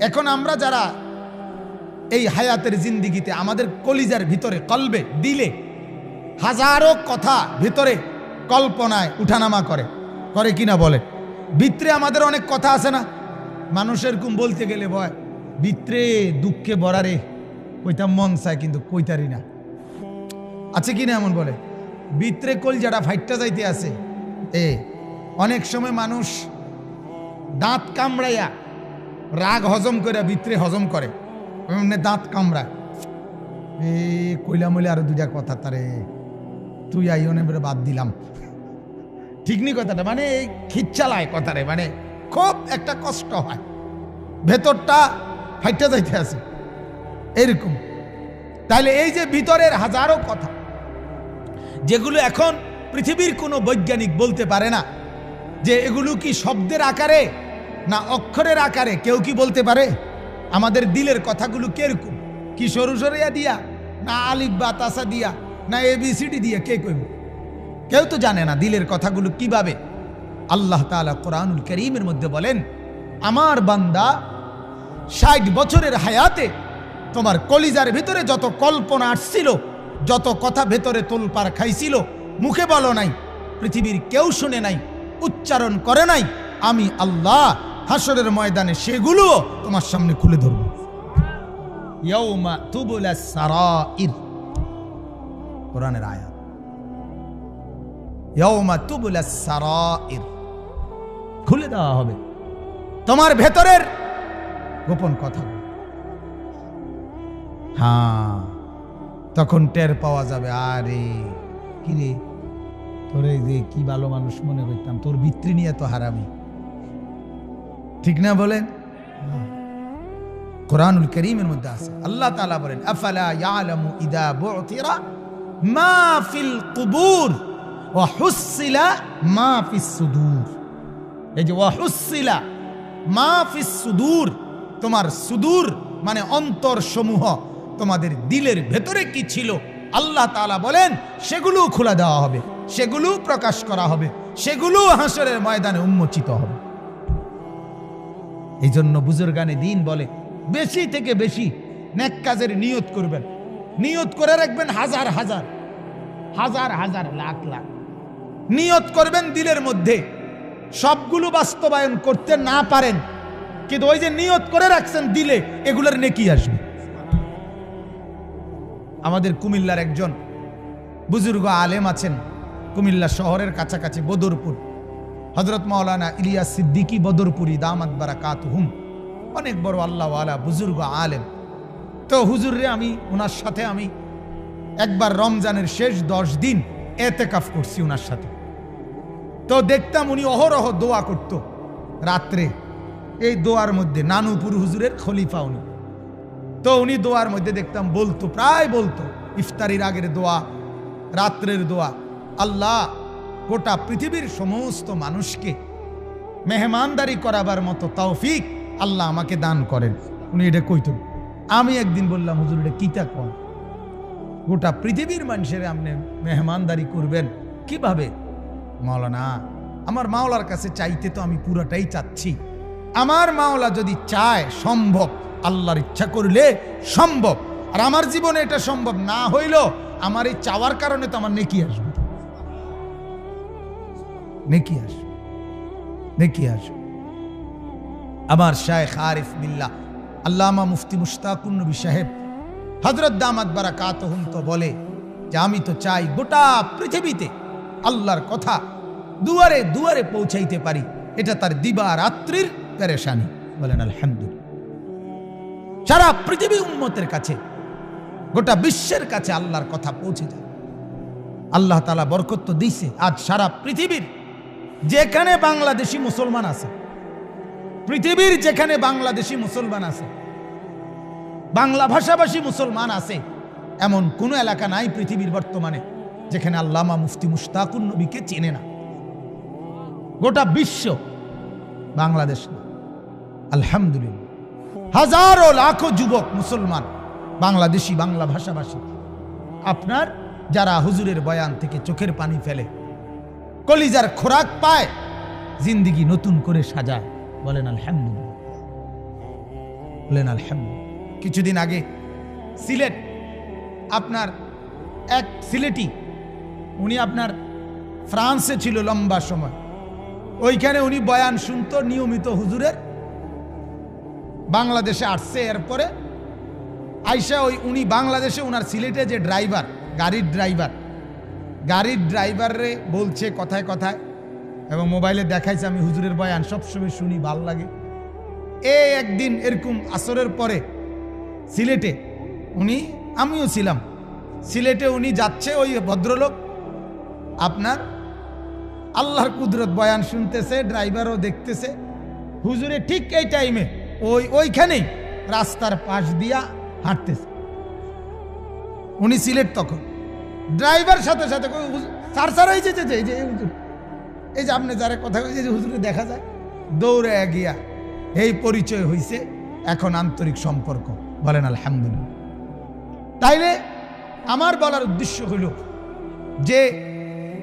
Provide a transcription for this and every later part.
এখন আমরা যারা এই হায়াতের জিন্দিগিতে আমাদের কলিজার ভিতরে, কলবে, দিলে হাজারো কথা ভিতরে কল্পনায় উঠানামা করে কিনা বলে। ভিতরে আমাদের অনেক কথা আছে না, মানুষের কুম বলতে গেলে ভয়, ভিতরে দুঃখে ভরারে কইতাম মন চায় কিন্তু কইতারি না, আছে কিনা এমন বলে। ভিতরে কলজাটা ফাইটটা যাইতে আছে। অনেক সময় মানুষ দাঁত কামড়াইয়া রাগ হজম করে ভিতরে হজম করে, দাঁত কামড়ায়, কইলাম বলে আরো দুইটা কথা, তারে তুই আইনে বলে বাদ দিলাম, ঠিক নি কথাটা, মানে খিচ্চালায় কথারে, মানে খুব একটা কষ্ট হয়, ভেতরটা ফাইটটা যাইতে আছে এরকম। তাহলে এই যে ভিতরের হাজারো কথা, যেগুলো এখন পৃথিবীর কোনো বৈজ্ঞানিক বলতে পারে না যে এগুলো কি শব্দের আকারে না অক্ষরের আকারে, কেউ কি বলতে পারে? আমাদের দিলের কথাগুলো কিরকম, কি সরু সরিয়া দিয়া না আলিফ বা তাসা দিয়া না ABCD দিয়া, কে কইব? কেউ তো জানে না দিলের কথাগুলো কিভাবে। আল্লাহ তাআলা কোরআনুল কারীমের মধ্যে বলেন, আমার বান্দা 60 বছরের হায়াতে তোমার কলিজার ভিতরে যত কল্পনা আসছিল, যত কথা ভেতরে তোলপাড় খাইছিল, মুখে বলো নাই, পৃথিবীর কেউ শুনে নাই, উচ্চারণ করে নাই, আমি আল্লাহ হাসরের ময়দানে সেগুলো তোমার সামনে খুলে ধরব। ইয়াউমা তুবলাস সারাইর, কোরআনের আয়াত, ইয়াউমা তুবলাস সারাইর, খুলে দেওয়া হবে তোমার ভেতরের গোপন কথা। হ্যাঁ, তখন টের পাওয়া যাবে, আরে কি রে তোরে যে কি ভালো মানুষ মনে করতাম, তোর ভিতরি নিয়ে তো হারামি, ঠিক না বলেন? কোরআনুল কারীমের মধ্যে আছে, আল্লাহ তাআলা বলেন, আফালা ইয়ালামু ইদা বু'থিরা মা ফিল কুবুর ওয়া হুসিলা মা ফিস সুদূর। এই যে ওয়া হুসিলা মা ফিস সুদূর, তোমার সুদূর মানে অন্তর সমূহ, তোমাদের দিলের ভেতরে কি ছিল আল্লাহ তাআলা বলেন সেগুলো খুলে দেওয়া হবে, সেগুলো প্রকাশ করা হবে, সেগুলো হাসরের ময়দানে উন্মোচিত হবে। এই জন্য বুজুর্গানে দিন বলে, বেশি থেকে বেশি নেক কাজের নিয়ত করবেন, নিয়ত করে রাখবেন, হাজার হাজার হাজার হাজার লাখ লাখ নিয়ত করবেন দিলের মধ্যে। সবগুলো বাস্তবায়ন করতে না পারেন, কিন্তু ওই যে নিয়ত করে রাখছেন দিলে, এগুলোর নেকি আসবে। আমাদের কুমিল্লার একজন বুজুর্গ আলেম আছেন, কুমিল্লা শহরের কাছাকাছি বদরপুর, হযরত মাওলানা ইলিয়াস সিদ্দিকী বদরপুরি দামাত বারাকাতুহুম, অনেক বড় আল্লাহওয়ালা বুজুর্গ আলেম। তো হুজুরে আমি ওনার সাথে আমি একবার রমজানের শেষ 10 দিন এতেকাফ করছি ওনার সাথে। তো দেখতাম উনি অহরহ দোয়া করত রাত্রে, এই দোয়ার মধ্যে নানুপুর হুজুরের খলিফা উনি, তো উনি দোয়ার মধ্যে দেখতাম বলতো, প্রায় বলতো ইফতারির আগের দোয়া, রাত্রের দোয়া, আল্লাহ গোটা পৃথিবীর সমস্ত মানুষকে মেহমানদারি করাবার মতো তৌফিক আল্লাহ আমাকে দান করেন। উনি এটা কইতেন। আমি একদিন বললাম, হুজুর এটা কিতা কন, গোটা পৃথিবীর মানুষের আপনি মেহমানদারি করবেন কিভাবে? মাওলানা, আমার মাওলার কাছে চাইতে তো আমি পুরোটাই চাচ্ছি, আমার মাওলা যদি চায় সম্ভব, আল্লাহর ইচ্ছা করলে সম্ভব, আর আমার জীবনে এটা সম্ভব না হইল, আমার এই চাওয়ার কারণে তো আমার নেকি আসবে, নেকি আসবে, নেকি আসবে। আমার শায়েখ আরিফ বিল্লাহ আল্লামা মুফতি মুশতাকুন নবী সাহেব হযরত দামাত বারাকাতুহুম তো বলে যে আমি তো চাই গোটা পৃথিবীতে আল্লাহর কথা দুয়ারে দুয়ারে পৌঁছাইতে পারি, এটা তার দিবা রাত্রির পেরেশানি। বলেন আলহামদুলিল্লাহ। সারা পৃথিবী উম্মতের কাছে, গোটা বিশ্বের কাছে আল্লাহর কথা পৌঁছে যায়। আল্লাহ তাআলা বরকত তো দিয়েছে। আজ সারা পৃথিবীর যেখানে বাংলাদেশি মুসলমান আছে, পৃথিবীর যেখানে বাংলাদেশি মুসলমান আছে, বাংলা ভাষাভাষী মুসলমান আছে, এমন কোন এলাকা নাই পৃথিবীর বর্তমানে যেখানে আল্লামা মুফতি মুশতাকুন নবীকে চেনে না। গোটা বিশ্ব, বাংলাদেশ না। আলহামদুলিল্লাহ, হাজারো লাখো যুবক মুসলমান বাংলাদেশি, বাংলা ভাষাভাষী, আপনার যারা হুজুরের বয়ান থেকে চোখের পানি ফেলে, কলিজার খোরাক পায়, জিন্দেগি নতুন করে সাজায়। বলেন আলহামদুলিল্লাহ। বলেন আলহামদুলিল্লাহ। কিছুদিন আগে সিলেট, আপনার এক সিলেটি, উনি আপনার ফ্রান্সে ছিল লম্বা সময়, ওইখানে উনি বয়ান শুনতো নিয়মিত হুজুরের। বাংলাদেশে আসছে, এরপরে আইসা উনি বাংলাদেশে উনার সিলেটে যে ড্রাইভার, গাড়ির ড্রাইভারে বলছে কথায় কথায়, এবং মোবাইলে দেখাইছে আমি হুজুরের বয়ান সবসময় শুনি, ভাল লাগে। একদিন এরকম আসরের পরে সিলেটে আমিও ছিলাম সিলেটে, উনি যাচ্ছে, ওই ভদ্রলোক আপনার আল্লাহর কুদরত বয়ান শুনতেছে, ড্রাইভারও দেখতেছে। হুজুরে ঠিক এই টাইমে ওইখানেই রাস্তার পাশ দিয়া হাঁটতেছে। উনি সিলেট, তখন ড্রাইভার সাথে সাথে সার হয়েছে যে হুজুর, এই যে আপনি যারা কথা কইছে যে হুজুরে দেখা যায়, দৌড়ে গিয়া এই পরিচয় হইছে, এখন আন্তরিক সম্পর্ক। বলেন আলহামদুলিল্লাহ। তাইলে আমার বলার উদ্দেশ্য হইল যে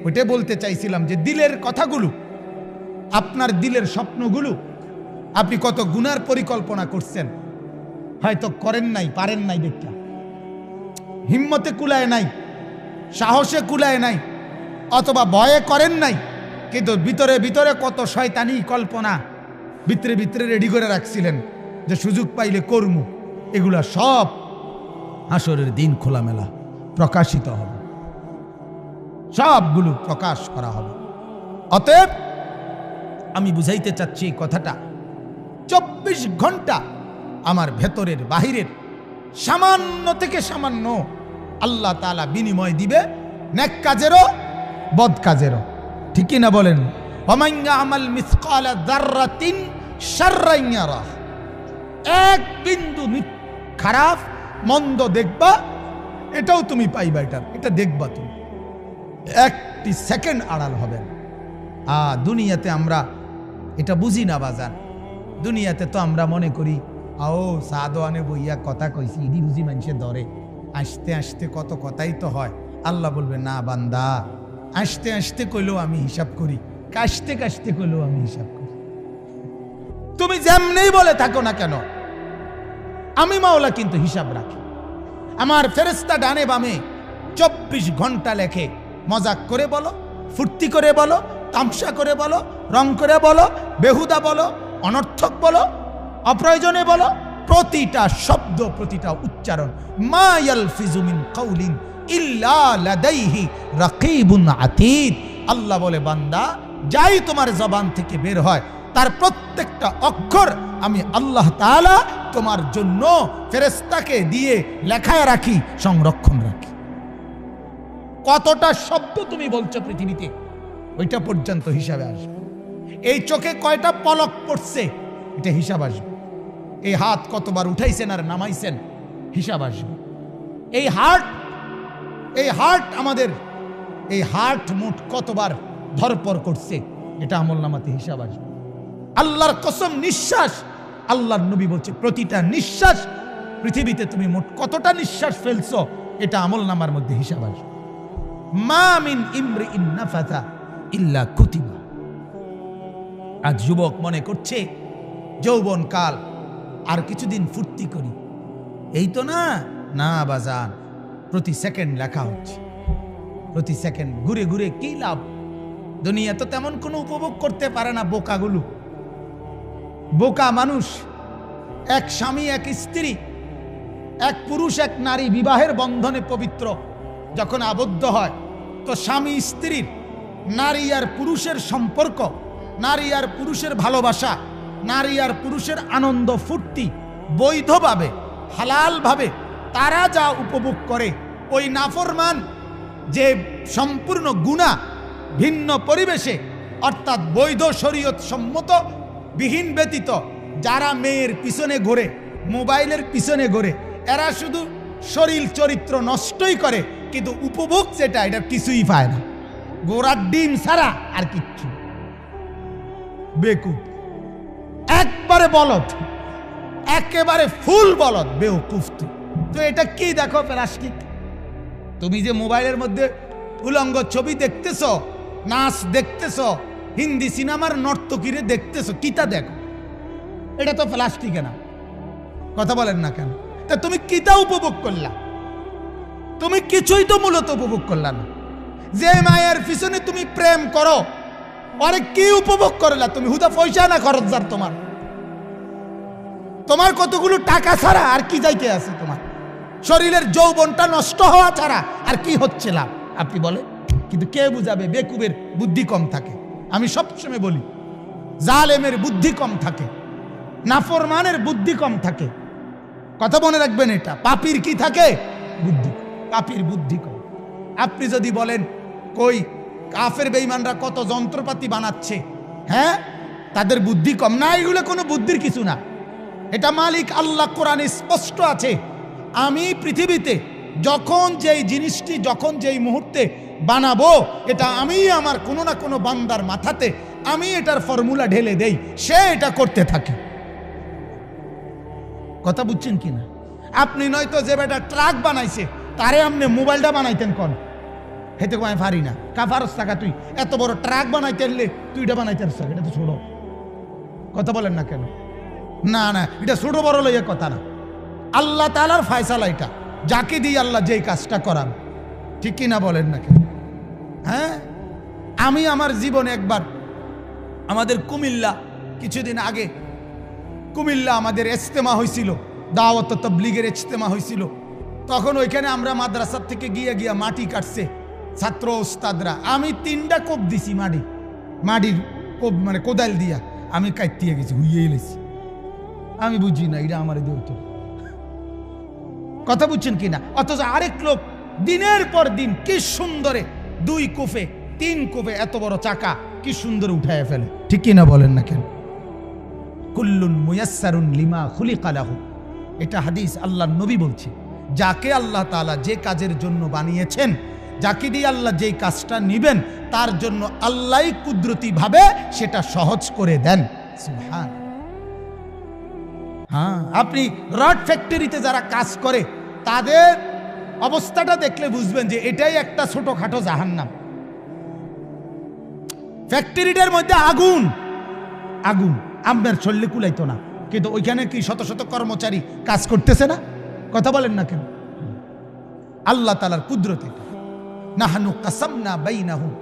ওইটা বলতে চাইছিলাম যে দিলের কথাগুলো, আপনার দিলের স্বপ্নগুলো, আপনি কত গুনার পরিকল্পনা করছেন, হয়তো করেন নাই, পারেন নাই, দেখা হিম্মতে কুলায় নাই, সাহসে কুলায় নাই, অথবা ভয়ে করেন নাই, কিন্তু ভিতরে ভিতরে কত শয়তানি কল্পনা ভিতরে ভিতরে রেডি করে রাখছিলেন যে সুযোগ পাইলে করমু। এগুলা সব হাসরের দিন খোলামেলা প্রকাশিত হবে, সবগুলো প্রকাশ করা হবে। অতএব আমি বুঝাইতে চাচ্ছি এই কথাটা, 24 ঘন্টা আমার ভেতরের বাহিরের সামান্য থেকে সামান্য আল্লাহ তাআলা বিনিময় দিবে, নেক কাজেরও বদ কাজেরও। ঠিক না বলেন? ওয়ামান ইয়ামাল মিসকালা যাররাতিন শাররান ইয়ারাহ, এক বিন্দু খারাপ মন্দ দেখবা, এটাও তুমি পাইবা, এটা দেখবা তুমি, একটি সেকেন্ড আড়াল হবে না। দুনিয়াতে আমরা এটা বুঝি না বাজান। দুনিয়াতে তো আমরা মনে করি সাদোয়ানে বইয়া কথা কইছি, ইডি বুঝি মানুষে ধরে, আসতে আসতে কত কথাই তো হয়। আল্লাহ বলবে না বান্দা, আসতে আসতে কইলেও আমি হিসাব করি, কাশতে কাশতে কইলেও আমি হিসাব করি। তুমি যেমনেই বলে থাকো না কেন, আমি মাওলা কিন্তু হিসাব রাখি। আমার ফেরেশতা ডানে বামে 24 ঘন্টা লেখে। মজাক করে বলো, ফুর্তি করে বলো, তামসা করে বলো, রং করে বলো, বেহুদা বলো, অনর্থক বলো, অপ্রয়োজনে বলো, প্রতিটা শব্দ, প্রতিটা উচ্চারণ, মা ইয়ালফিজু মিন কাউলিন ইল্লা লাদাইহি রাকিবুন আতীদ। আল্লাহ বলে বান্দা, যাই তোমার জবান থেকে বের হয় তার প্রত্যেকটা অক্ষর আমি আল্লাহ তাআলা তোমার জন্য ফেরেশতাকে দিয়ে লেখায় রাখি, সংরক্ষণ রাখি। কতটা শব্দ তুমি বলছো পৃথিবীতে, ওইটা পর্যন্ত হিসাবে আসবে। এই চোখে কয়টা পলক পড়ছে, এটা হিসাব আসবে। এই হাত কতবার উঠাইছেন আর নামাইছেন, হিসাব আসবে। এই হার্ট আমাদের, এই হার্ট মোট কতবার ধরপড় করছে, এটা আমলনামাতে হিসাব আসবে। আল্লাহর কসম, নিঃশ্বাস, আল্লাহর নবী বলছে প্রতিটা নিঃশ্বাস, পৃথিবীতে তুমি মোট কতটা নিঃশ্বাস ফেলছো, এটা আমলনামার মধ্যে হিসাব আসবে। মা মিন ইমরিইন নাফাসা ইল্লা কুতিবা। আজ যুবক মনে করছে যৌবন কাল, আর কিছুদিন ফুর্তি করি, এই তো না। না বাজান, প্রতি সেকেন্ড লেখা হচ্ছে, প্রতি সেকেন্ড ঘুরে ঘুরে কি লাভ? দুনিয়া তো তেমন কোনো উপভোগ করতে পারে না বোকাগুলো। বোকা মানুষ, এক স্বামী এক স্ত্রী, এক পুরুষ এক নারী বিবাহের বন্ধনে পবিত্র যখন আবদ্ধ হয়, তো স্বামী স্ত্রীর, নারী আর পুরুষের সম্পর্ক, নারী আর পুরুষের ভালোবাসা, নারী আর পুরুষের আনন্দ ফুর্তি বৈধভাবে, হালালভাবে তারা যা উপভোগ করে, ওই নাফরমান যে সম্পূর্ণ গুনাহ ভিন্ন পরিবেশে, অর্থাৎ বৈধ শরীয়ত সম্মত বিহীন ব্যতীত যারা মেয়ের পিছনে ঘোরে, মোবাইলের পিছনে ঘোরে, এরা শুধু শরীর চরিত্র নষ্টই করে, কিন্তু উপভোগ যেটা, এটা কিছুই পায় না। গোড়ার ডিম ছাড়া আর কিচ্ছু। বেকুব, একবারে বলদ, একেবারে ফুল বলদ, বেউকুফ। তো এটা কি দেখো, প্লাস্টিক। তুমি যে মোবাইলের মধ্যে উলঙ্গ ছবি দেখতেছ, নাচ দেখতেছ, হিন্দি সিনেমার নর্তকীরে দেখতেছ, কিতা দেখো, এটা তো প্লাস্টিকে না। কথা বলেন না কেন? তা তুমি কিটা উপভোগ করলা? তুমি কিছুই তো মূলত উপভোগ করলা না। যে মায়ের পিছনে তুমি প্রেম করো, আরে কি উপভোগ করলা তুমি? হুদা পয়সা না খরচ যার তোমার, তোমার কতগুলো টাকা ছাড়া আর কি যাইতে আছে? তোমার শরীরের যৌবনটা নষ্ট হওয়া ছাড়া আর কি হচ্ছে লাভ? আপনি বলেন। কিন্তু কে বুঝাবে? বেকুবের বুদ্ধি কম থাকে। আমি সবসময় বলি, জালেমের বুদ্ধি কম থাকে, নাফরমানের বুদ্ধি কম থাকে। কথা মনে রাখবেন, এটা পাপীর কি থাকে? বুদ্ধি। পাপীর বুদ্ধি কম। আপনি যদি বলেন কই কাফের বেঈমানরা কত যন্ত্রপাতি বানাচ্ছে, হ্যাঁ, তাদের বুদ্ধি কম না? এগুলো কোনো বুদ্ধির কিছু না। এটা মালিক আল্লাহ কোরআনে স্পষ্ট আছে, আমি পৃথিবীতে যখন যেই জিনিসটি যখন যেই মুহূর্তে বানাবো, এটা আমি আমার কোনো না কোনো বান্দার মাথাতে আমি এটার ফর্মুলা ঢেলে দেই, সে এটা করতে থাকে। কথা বুঝছেন কিনা? আপনি নয়তো যে বেটা ট্রাক বানাইছে তারে আপনি মোবাইলটা বানাইতেন কোন? হেতে কয় পারি না। কাফারস টাকা তুই এত বড় ট্রাক বানাইতে এলে তুই এটা বানাইতে পারছ? এটা তো ছোট। কথা বলেন না কেন? না না, এটা ছোট বড় লইয়া কথা না। আল্লাহ তাআলার ফয়সালা এটা, যাকে দিয়ে আল্লাহ যেই কাজটা করান। ঠিক কিনা বলেন না কেন? হ্যাঁ, আমি আমার জীবনে একবার আমাদের কুমিল্লা কিছুদিন আগে কুমিল্লা আমাদের ইজতেমা হয়েছিল, দাওয়াত ও তাবলীগের ইজতেমা হয়েছিল। তখন ওইখানে আমরা মাদ্রাসার থেকে গিয়া মাটি কাটছে ছাত্র ওস্তাদরা। আমি 3টা কোপ দিছি, মাটির কোপ, মানে কোদাল দিয়া আমি কাটতে গেছি, হুইয়ে এলেছি। আমি বুঝি না এটা আমার দেউত। কথা বুঝছেন কিনা? অথচ আরেক লোক দিনের পর দিন কি সুন্দরে 2 কোপে 3 কোপে এত বড় চাকা কি সুন্দর উঠায় ফেলে। ঠিক কিনা বলেন না কেন? কুল্লুন মুয়াসসারুন লিমা খুলিকা লাহু, এটা হাদিস, আল্লাহর নবী বলছে, যাকে আল্লাহ তাআলা যে কাজের জন্য বানিয়েছেন, যাকে দিয়ে আল্লাহ যেই কাজটা নিবেন, তার জন্য আল্লাহই কুদরতি ভাবে সেটা সহজ করে দেন। সুবহান। হ্যাঁ, আপনি রড ফ্যাক্টরিতে যারা কাজ করে তাদের অবস্থাটা দেখলে বুঝবেন যে এটাই একটা ছোটখাটো জাহান্নাম। ফ্যাক্টরিটার মধ্যে আগুন, আপনার শরীরে কুলাইতো না, কিন্তু ওইখানে কি শত শত কর্মচারী কাজ করতেছে না? কথা বলেন না কেন? আল্লাহ তাআলার কুদরতে। নাহনু কাসামনা বাইনাহুম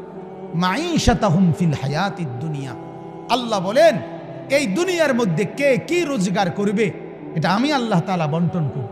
মাঈশাতাহুম ফিল হায়াতিদ দুনিয়া। আল্লাহ বলেন, এই দুনিয়ার মধ্যে কে কি রোজগার করবে এটা আমি আল্লাহ তাআলা বন্টন করব।